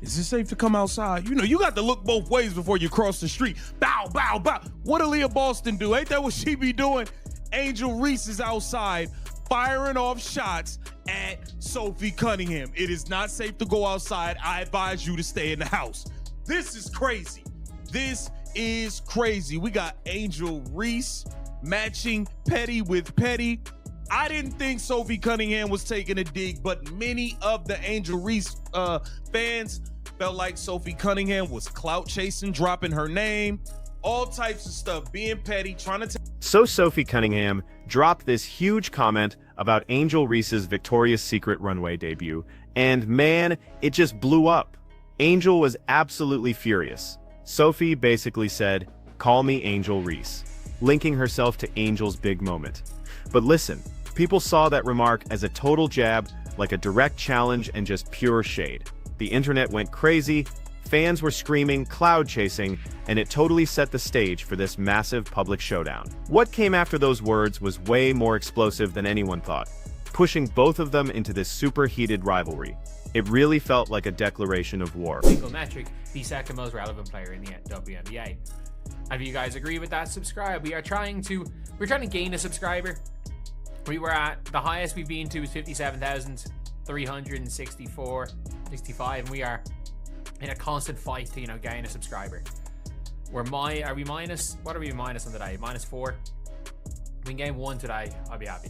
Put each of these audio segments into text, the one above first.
Is it safe to come outside? You know, you got to look both ways before you cross the street. Bow, bow, bow. What did Leah Boston do? Ain't that what she be doing? Angel Reese is outside firing off shots at Sophie Cunningham. It is not safe to go outside. I advise you to stay in the house. This is crazy. This is crazy. We got Angel Reese matching petty with petty. I didn't think Sophie Cunningham was taking a dig, but many of the Angel Reese fans felt like Sophie Cunningham was clout chasing, dropping her name, all types of stuff, being petty, trying to So Sophie Cunningham dropped this huge comment about Angel Reese's Victoria's Secret runway debut, and man, it just blew up. Angel was absolutely furious. Sophie basically said, "Call me Angel Reese," linking herself to Angel's big moment. But listen, people saw that remark as a total jab, like a direct challenge and just pure shade. The internet went crazy, fans were screaming, cloud chasing, and it totally set the stage for this massive public showdown. What came after those words was way more explosive than anyone thought, pushing both of them into this super heated rivalry. It really felt like a declaration of war. Single metric, the second most relevant player in the WNBA. And if you guys agree with that, subscribe. We're trying to gain a subscriber. We were at the highest we've been to is 57,365, and we are in a constant fight to gain a subscriber. Are we minus? What are we minus on today? -4. We can gain 1 today. I'll be happy.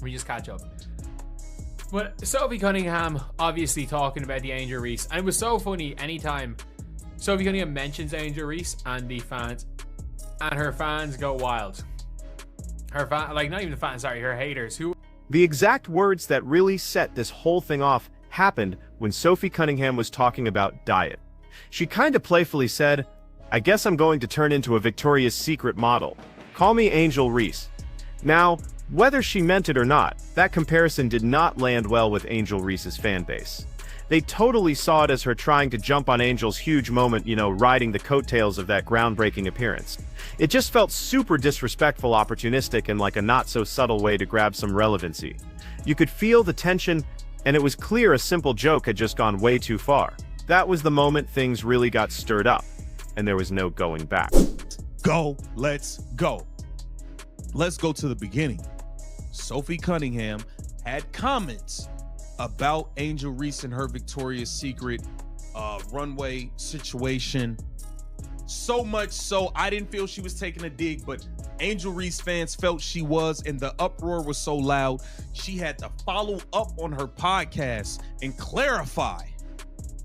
We just catch up. But Sophie Cunningham obviously talking about the Angel Reese, and it was so funny anytime Sophie Cunningham mentions Angel Reese and her fans go wild. Not even the fans, sorry, her haters. The exact words that really set this whole thing off happened when Sophie Cunningham was talking about diet. She kind of playfully said, "I guess I'm going to turn into a Victoria's Secret model. Call me Angel Reese." Now, whether she meant it or not, that comparison did not land well with Angel Reese's fan base. They totally saw it as her trying to jump on Angel's huge moment, riding the coattails of that groundbreaking appearance. It just felt super disrespectful, opportunistic, and like a not-so-subtle way to grab some relevancy. You could feel the tension, and it was clear a simple joke had just gone way too far. That was the moment things really got stirred up, and there was no going back. Let's go. Let's go to the beginning. Sophie Cunningham had comments about Angel Reese and her Victoria's Secret runway situation. So much so, I didn't feel she was taking a dig, but Angel Reese fans felt she was, and the uproar was so loud, she had to follow up on her podcast and clarify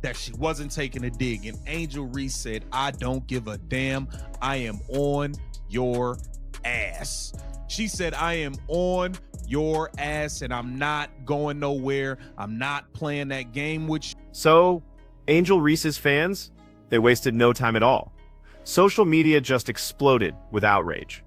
that she wasn't taking a dig. And Angel Reese said, "I don't give a damn. I am on your ass." She said, "I am on your ass and I'm not going nowhere. I'm not playing that game with you." So, Angel Reese's fans, they wasted no time at all. Social media just exploded with outrage.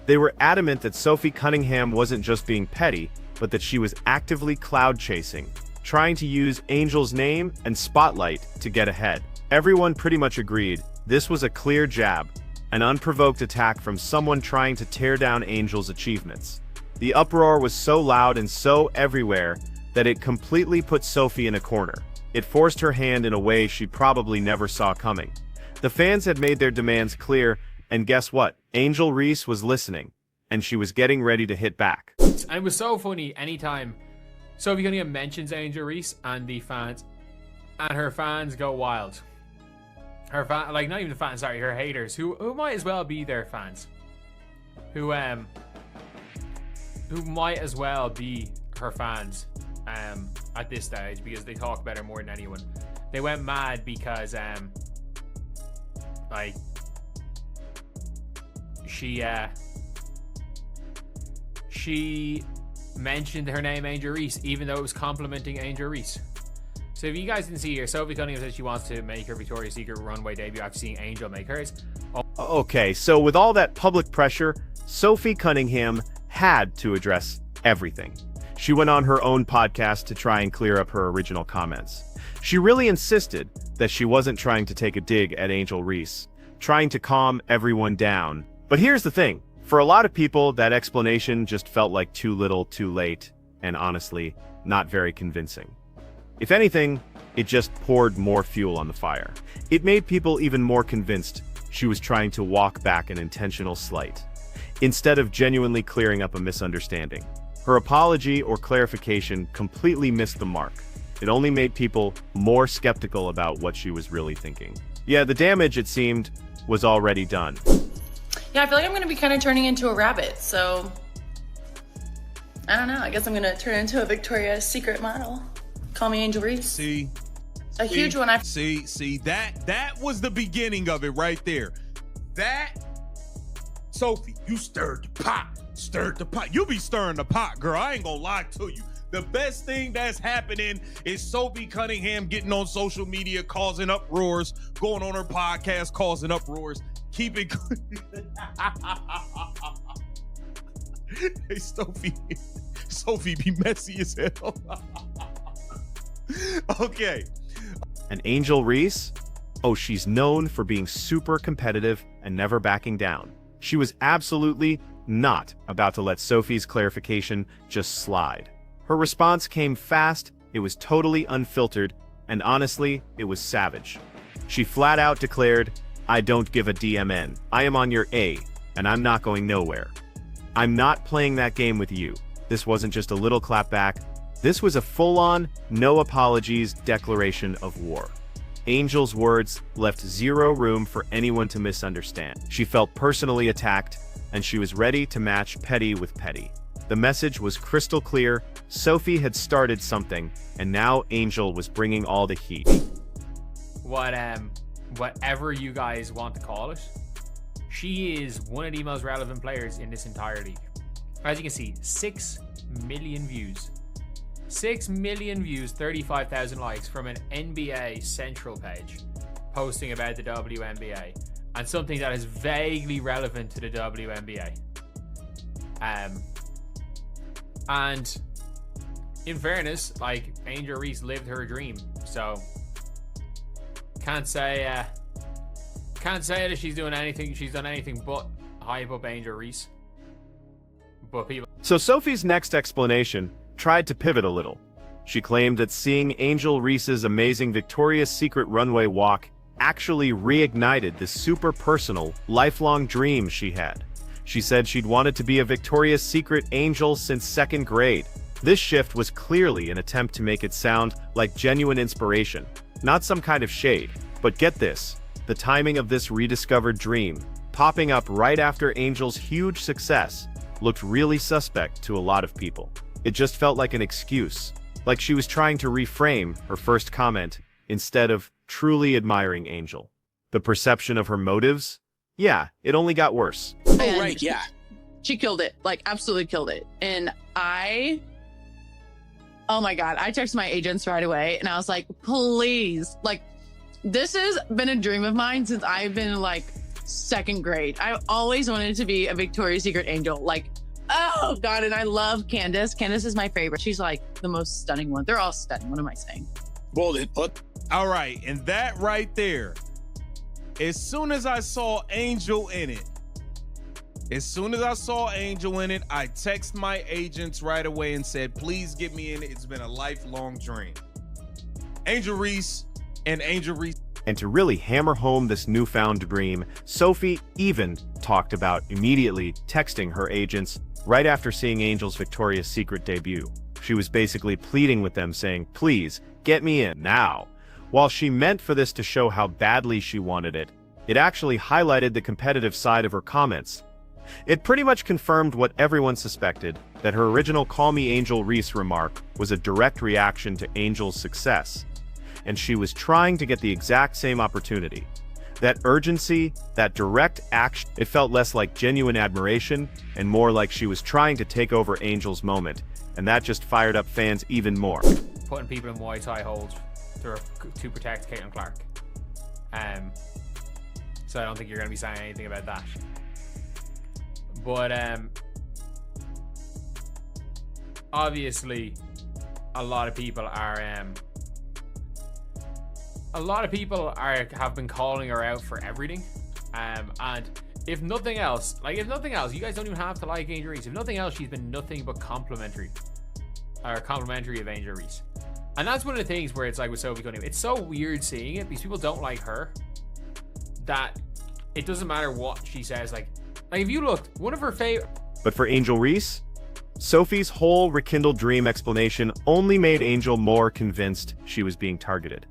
They were adamant that Sophie Cunningham wasn't just being petty, but that she was actively cloud chasing, trying to use Angel's name and spotlight to get ahead. Everyone pretty much agreed this was a clear jab, an unprovoked attack from someone trying to tear down Angel's achievements. The uproar was so loud and so everywhere that it completely put Sophie in a corner. It forced her hand in a way she probably never saw coming. The fans had made their demands clear, and guess what? Angel Reese was listening, and she was getting ready to hit back. And it was so funny anytime Sophie Cunningham mentions Angel Reese and her fans go wild. Not even the fans, sorry, her haters, who might as well be their fans. Who might as well be her fans at this stage, because they talk about her more than anyone. They went mad because she mentioned her name Angel Reese, even though it was complimenting Angel Reese. So if you guys didn't see here, Sophie Cunningham says she wants to make her Victoria's Secret runway debut after seeing Angel make hers. Okay, so with all that public pressure, Sophie Cunningham had to address everything. She went on her own podcast to try and clear up her original comments. She really insisted that she wasn't trying to take a dig at Angel Reese, trying to calm everyone down. But here's the thing. For a lot of people, that explanation just felt like too little, too late, and honestly, not very convincing. If anything, it just poured more fuel on the fire. It made people even more convinced she was trying to walk back an intentional slight, instead of genuinely clearing up a misunderstanding. Her apology or clarification completely missed the mark. It only made people more skeptical about what she was really thinking. Yeah, the damage, it seemed, was already done. Yeah, I feel like I'm gonna be kind of turning into a rabbit, so I don't know. I guess I'm gonna turn into a Victoria's Secret model. Call me Angel Reese. See, a huge one. See that was the beginning of it right there. That Sophie, you stirred the pot. You be stirring the pot, girl. I ain't gonna lie to you. The best thing that's happening is Sophie Cunningham getting on social media, causing uproars, going on her podcast, causing uproars. Keep it good. Hey, Sophie be messy as hell. Okay. And Angel Reese? Oh, she's known for being super competitive and never backing down. She was absolutely not about to let Sophie's clarification just slide. Her response came fast, it was totally unfiltered, and honestly, it was savage. She flat out declared, "I don't give a DMN. I am on your A, and I'm not going nowhere. I'm not playing that game with you." This wasn't just a little clapback. This was a full-on, no apologies declaration of war. Angel's words left zero room for anyone to misunderstand. She felt personally attacked, and she was ready to match petty with petty. The message was crystal clear. Sophie had started something, and now Angel was bringing all the heat. Whatever you guys want to call it, she is one of the most relevant players in this entire league. As you can see, 6 million views. 6 million views, 35,000 likes from an NBA Central page posting about the WNBA and something that is vaguely relevant to the WNBA. And in fairness, like, Angel Reese lived her dream, so can't say that she's done anything but hype up Angel Reese. But people. So Sophie's next explanation tried to pivot a little. She claimed that seeing Angel Reese's amazing Victoria's Secret runway walk actually reignited this super personal, lifelong dream she had. She said she'd wanted to be a Victoria's Secret angel since 2nd grade. This shift was clearly an attempt to make it sound like genuine inspiration, not some kind of shade. But get this, the timing of this rediscovered dream, popping up right after Angel's huge success, looked really suspect to a lot of people. It just felt like an excuse, like she was trying to reframe her first comment instead of truly admiring Angel. The perception of her motives? Yeah, it only got worse. Oh, right, yeah. She killed it, like absolutely killed it. And oh my God, I texted my agents right away and I was like, please, like, this has been a dream of mine since I've been in like 2nd grade. I always wanted to be a Victoria's Secret angel. Like, oh God, and I love Candace. Candace is my favorite. She's like the most stunning one. They're all stunning. What am I saying? Well, all right, and that right there, as soon as I saw Angel in it, I text my agents right away and said, please get me in it. It's been a lifelong dream. Angel Reese. And to really hammer home this newfound dream, Sophie even talked about immediately texting her agents right after seeing Angel's Victoria's Secret debut. She was basically pleading with them, saying, please, get me in now. While she meant for this to show how badly she wanted it, it actually highlighted the competitive side of her comments. It pretty much confirmed what everyone suspected, that her original Call Me Angel Reese remark was a direct reaction to Angel's success, and she was trying to get the exact same opportunity. That urgency, that direct action, it felt less like genuine admiration and more like she was trying to take over Angel's moment, and that just fired up fans even more. Putting people in Muay Thai holds to protect Caitlin Clark. So I don't think you're going to be saying anything about that. But obviously, a lot of people have been calling her out for everything. And if nothing else, you guys don't even have to like Angel Reese. If nothing else, she's been nothing but complimentary of Angel Reese. And that's one of the things where it's like with Sophie Cunningham, it's so weird seeing it because people don't like her, that it doesn't matter what she says. Like if you look, one of her favorite. But for Angel Reese, Sophie's whole rekindled dream explanation only made Angel more convinced she was being targeted.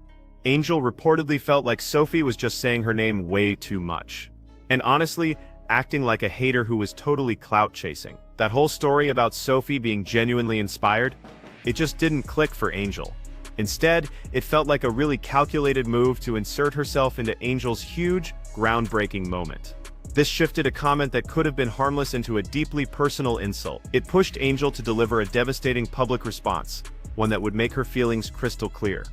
Angel reportedly felt like Sophie was just saying her name way too much. And honestly, acting like a hater who was totally clout chasing. That whole story about Sophie being genuinely inspired, it just didn't click for Angel. Instead, it felt like a really calculated move to insert herself into Angel's huge, groundbreaking moment. This shifted a comment that could have been harmless into a deeply personal insult. It pushed Angel to deliver a devastating public response, one that would make her feelings crystal clear.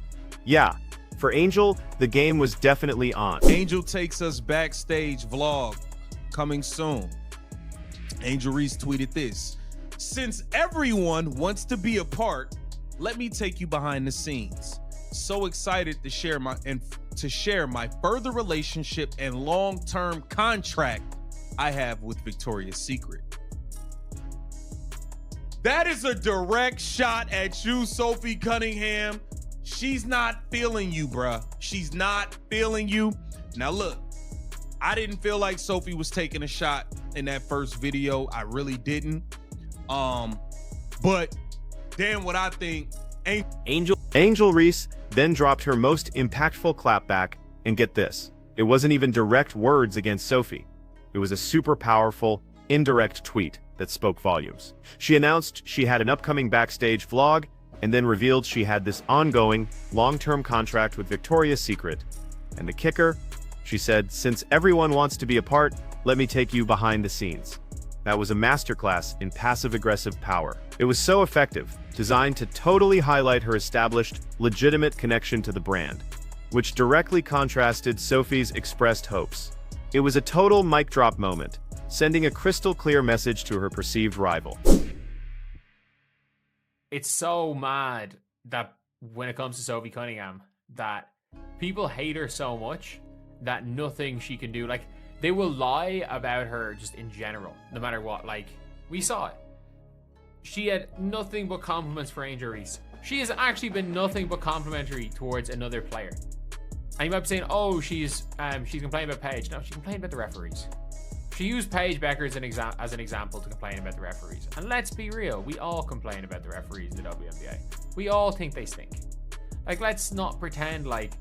Yeah, for Angel, the game was definitely on. Angel takes us backstage vlog coming soon. Angel Reese tweeted this: "Since everyone wants to be a part, let me take you behind the scenes. So excited to share my further relationship and long-term contract I have with Victoria's Secret." That is a direct shot at you, Sophie Cunningham. She's not feeling you, bruh. She's not feeling you. Now look, I didn't feel like Sophie was taking a shot in that first video. I really didn't. But damn, what I think, Angel Reese then dropped her most impactful clapback, and get this, it wasn't even direct words against Sophie. It was a super powerful, indirect tweet that spoke volumes. She announced she had an upcoming backstage vlog, and then revealed she had this ongoing, long-term contract with Victoria's Secret. And the kicker, she said, "Since everyone wants to be a part, let me take you behind the scenes." That was a masterclass in passive-aggressive power. It was so effective, designed to totally highlight her established, legitimate connection to the brand, which directly contrasted Sophie's expressed hopes. It was a total mic drop moment, sending a crystal clear message to her perceived rival. It's so mad that when it comes to Sophie Cunningham, that people hate her so much that nothing she can do, like, they will lie about her just in general, no matter what. Like, we saw it. She had nothing but compliments for Angel Reese. She has actually been nothing but complimentary towards another player. And you might be saying, oh, she's complaining about Paige. No, she complained about the referees. She used Paige Becker as an example to complain about the referees. And let's be real, we all complain about the referees in the WNBA. We all think they stink. Like, let's not pretend like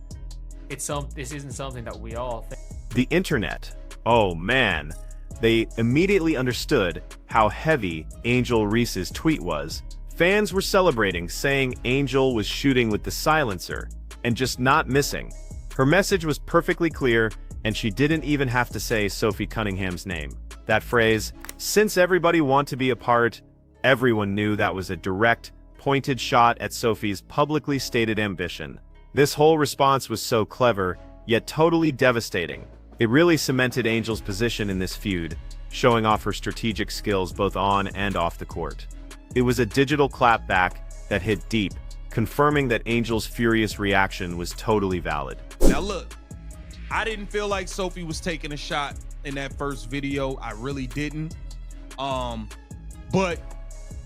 this isn't something that we all think. The internet, oh man, they immediately understood how heavy Angel Reese's tweet was. Fans were celebrating, saying Angel was shooting with the silencer and just not missing. Her message was perfectly clear, and she didn't even have to say Sophie Cunningham's name. That phrase, "Since everybody want to be a part," everyone knew that was a direct, pointed shot at Sophie's publicly stated ambition. This whole response was so clever, yet totally devastating. It really cemented Angel's position in this feud, showing off her strategic skills both on and off the court. It was a digital clapback that hit deep, confirming that Angel's furious reaction was totally valid. Now look, I didn't feel like Sophie was taking a shot in that first video. I really didn't. But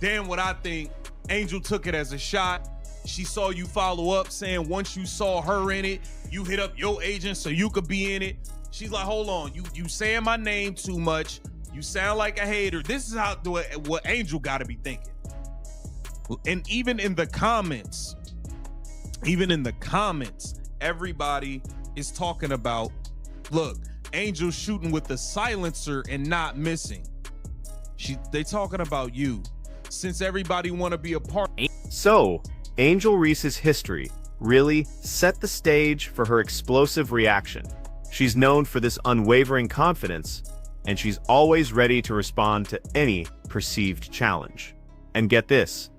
damn, what I think, Angel took it as a shot. She saw you follow up saying once you saw her in it, you hit up your agent so you could be in it. She's like, hold on, you saying my name too much. You sound like a hater. This is what Angel got to be thinking. And even in the comments, everybody is talking about, look, Angel shooting with the silencer and not missing. They talking about you. Since everybody want to be a part. So, Angel Reese's history really set the stage for her explosive reaction. She's known for this unwavering confidence, and she's always ready to respond to any perceived challenge. And get this,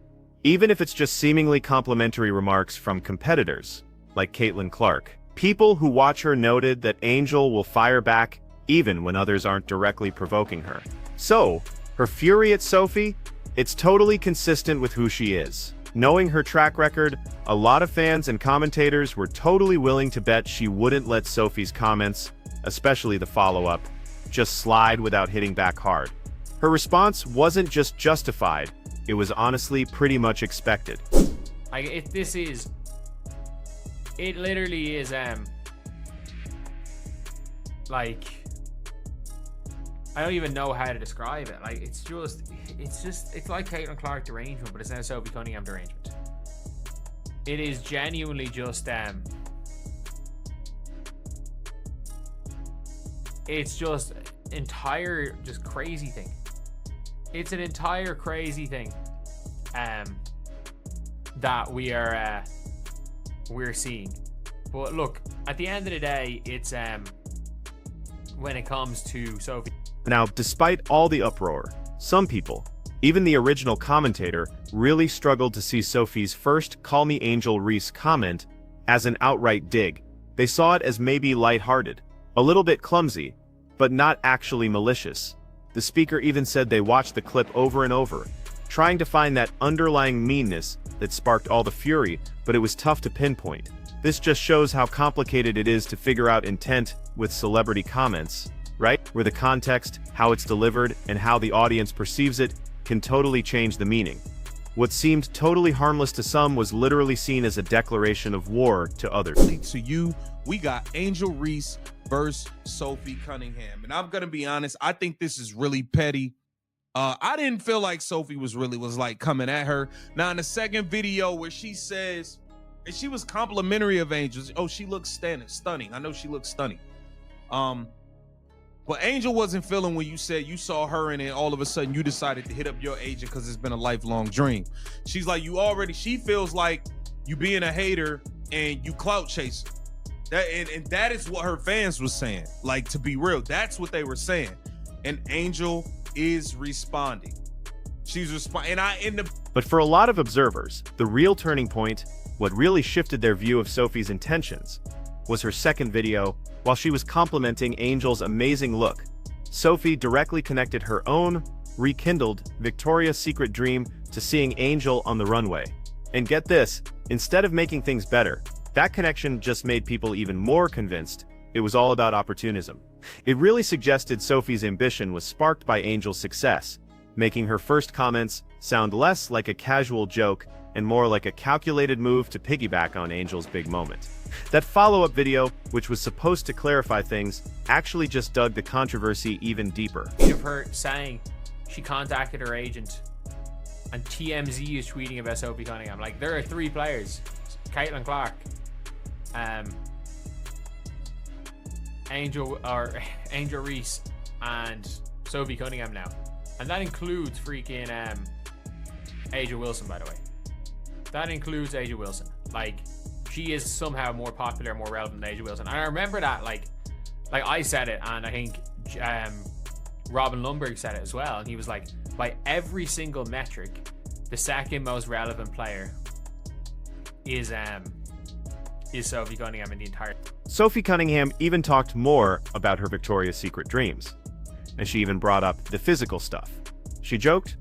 even if it's just seemingly complimentary remarks from competitors, like Caitlin Clark, people who watch her noted that Angel will fire back even when others aren't directly provoking her. So, her fury at Sophie, it's totally consistent with who she is. Knowing her track record, a lot of fans and commentators were totally willing to bet she wouldn't let Sophie's comments, especially the follow-up, just slide without hitting back hard. Her response wasn't just justified, it was honestly pretty much expected. Like it literally is like, I don't even know how to describe it. Like it's like Caitlin Clark derangement, but it's now Sophie Cunningham derangement. It is genuinely just it's just entire just crazy thing. It's an entire crazy thing that we're seeing. But look, at the end of the day, it's when it comes to Sophie. Now, despite all the uproar, some people, even the original commentator, really struggled to see Sophie's first "Call Me Angel Reese" comment as an outright dig. They saw it as maybe lighthearted, a little bit clumsy, but not actually malicious. The speaker even said they watched the clip over and over, trying to find that underlying meanness that sparked all the fury, but it was tough to pinpoint. This just shows how complicated it is to figure out intent with celebrity comments, right? Where the context, how it's delivered, and how the audience perceives it can totally change the meaning. What seemed totally harmless to some was literally seen as a declaration of war to others. To you, we got Angel Reese versus Sophie Cunningham. And I'm going to be honest, I think this is really petty. I didn't feel like Sophie was like coming at her. Now in the second video where she says, and she was complimentary of Angel. Oh, she looks stunning. I know she looks stunning. But Angel wasn't feeling when you said you saw her and then all of a sudden you decided to hit up your agent because it's been a lifelong dream. She's like, she feels like you being a hater and you clout chasing. And that is what her fans was saying. Like, to be real, that's what they were saying. And Angel is responding. She's responding. But for a lot of observers, the real turning point, what really shifted their view of Sophie's intentions, was her second video. While she was complimenting Angel's amazing look, Sophie directly connected her own, rekindled Victoria's Secret dream to seeing Angel on the runway. And get this, instead of making things better, that connection just made people even more convinced it was all about opportunism. It really suggested Sophie's ambition was sparked by Angel's success, making her first comments sound less like a casual joke and more like a calculated move to piggyback on Angel's big moment. That follow-up video, which was supposed to clarify things, actually just dug the controversy even deeper. Of her saying she contacted her agent, and TMZ is tweeting about Sophie Cunningham. Like, there are three players: Caitlin Clark, Angel Reese, and Sophie Cunningham now, and that includes freaking Aja Wilson, by the way. That includes Aja Wilson. Like, she is somehow more popular, more relevant than Aja Wilson. And I remember that, like I said it, and I think Robin Lundberg said it as well. And he was like, by every single metric, the second most relevant player is Sophie Cunningham in the entire. Sophie Cunningham even talked more about her Victoria's Secret dreams, and she even brought up the physical stuff. She joked,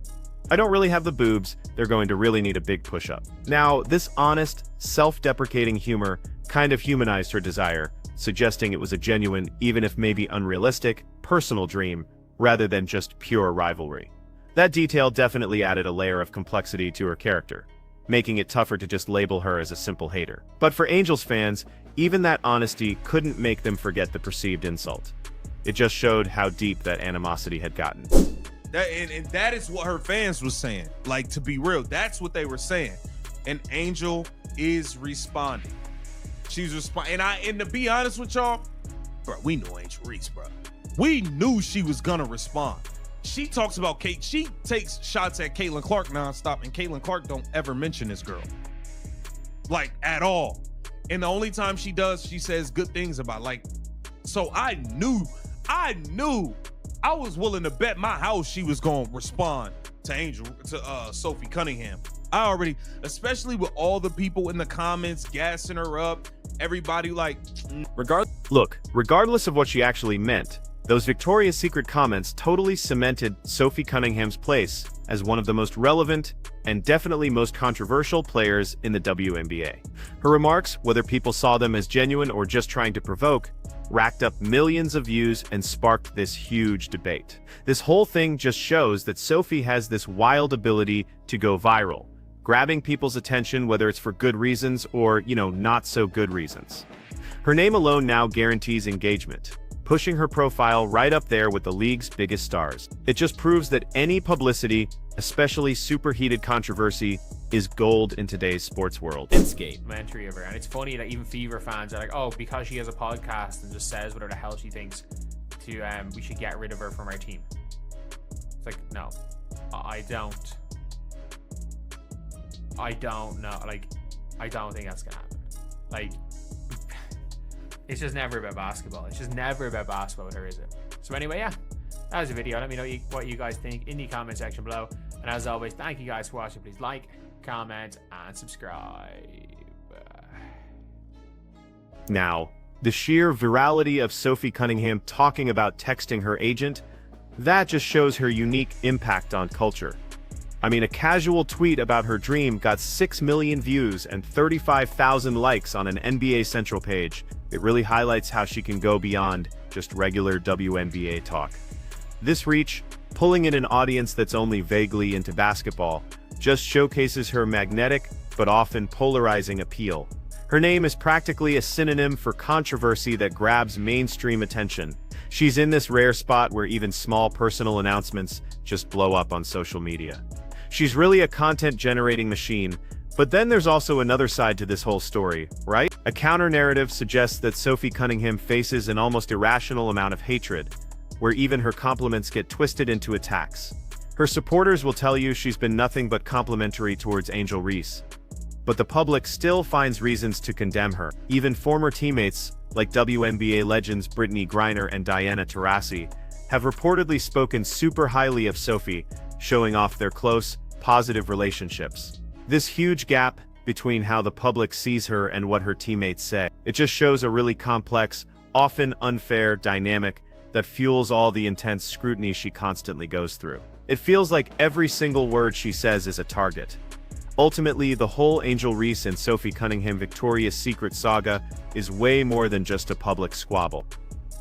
"I don't really have the boobs, they're going to really need a big push-up." Now, this honest, self-deprecating humor kind of humanized her desire, suggesting it was a genuine, even if maybe unrealistic, personal dream, rather than just pure rivalry. That detail definitely added a layer of complexity to her character, making it tougher to just label her as a simple hater. But for Angel's fans, even that honesty couldn't make them forget the perceived insult. It just showed how deep that animosity had gotten. That is what her fans was saying. Like, to be real, that's what they were saying. And Angel is responding. She's responding. And to be honest with y'all, bro, we knew Angel Reese, bro. We knew she was gonna respond. She talks about Kate. She takes shots at Caitlin Clark nonstop, and Caitlin Clark don't ever mention this girl, like, at all. And the only time she does, she says good things about, like. So I knew. I was willing to bet my house she was gonna respond to Sophie Cunningham. I already, especially with all the people in the comments gassing her up, everybody like. Regardless of what she actually meant, those Victoria's Secret comments totally cemented Sophie Cunningham's place as one of the most relevant and definitely most controversial players in the WNBA. Her remarks, whether people saw them as genuine or just trying to provoke, racked up millions of views and sparked this huge debate. This whole thing just shows that Sophie has this wild ability to go viral, grabbing people's attention whether it's for good reasons or, not so good reasons. Her name alone now guarantees engagement, pushing her profile right up there with the league's biggest stars. It just proves that any publicity, especially superheated controversy, is gold in today's sports world. Documentary of her, and it's funny that even Fever fans are like, oh, because she has a podcast and just says whatever the hell she thinks, we should get rid of her from our team. It's like, no, I don't know. Like, I don't think that's gonna happen. Like, it's just never about basketball. It's just never about basketball with her, is it? So anyway, yeah, that was a video. Let me know what you guys think in the comment section below. And as always, thank you guys for watching. Please like, comment, and subscribe. Now, the sheer virality of Sophie Cunningham talking about texting her agent, that just shows her unique impact on culture. I mean, a casual tweet about her dream got 6 million views and 35,000 likes on an NBA Central page. It really highlights how she can go beyond just regular WNBA talk. This reach, pulling in an audience that's only vaguely into basketball, just showcases her magnetic but often polarizing appeal. Her name is practically a synonym for controversy that grabs mainstream attention. She's in this rare spot where even small personal announcements just blow up on social media. She's really a content-generating machine, but then there's also another side to this whole story, right? A counter-narrative suggests that Sophie Cunningham faces an almost irrational amount of hatred, where even her compliments get twisted into attacks. Her supporters will tell you she's been nothing but complimentary towards Angel Reese, but the public still finds reasons to condemn her. Even former teammates, like WNBA legends Brittany Griner and Diana Taurasi, have reportedly spoken super highly of Sophie, showing off their close, positive relationships. This huge gap between how the public sees her and what her teammates say, it just shows a really complex, often unfair dynamic that fuels all the intense scrutiny she constantly goes through. It feels like every single word she says is a target. Ultimately, the whole Angel Reese and Sophie Cunningham Victoria's Secret saga is way more than just a public squabble.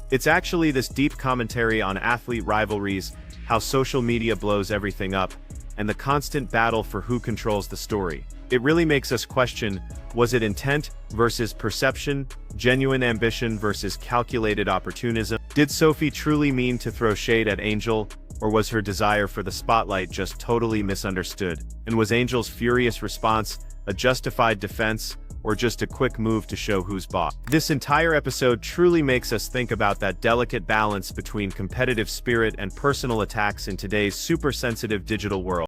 It's actually this deep commentary on athlete rivalries, how social media blows everything up, and the constant battle for who controls the story. It really makes us question, was it intent versus perception, genuine ambition versus calculated opportunism? Did Sophie truly mean to throw shade at Angel, or was her desire for the spotlight just totally misunderstood? And was Angel's furious response a justified defense, or just a quick move to show who's boss? This entire episode truly makes us think about that delicate balance between competitive spirit and personal attacks in today's super sensitive digital world.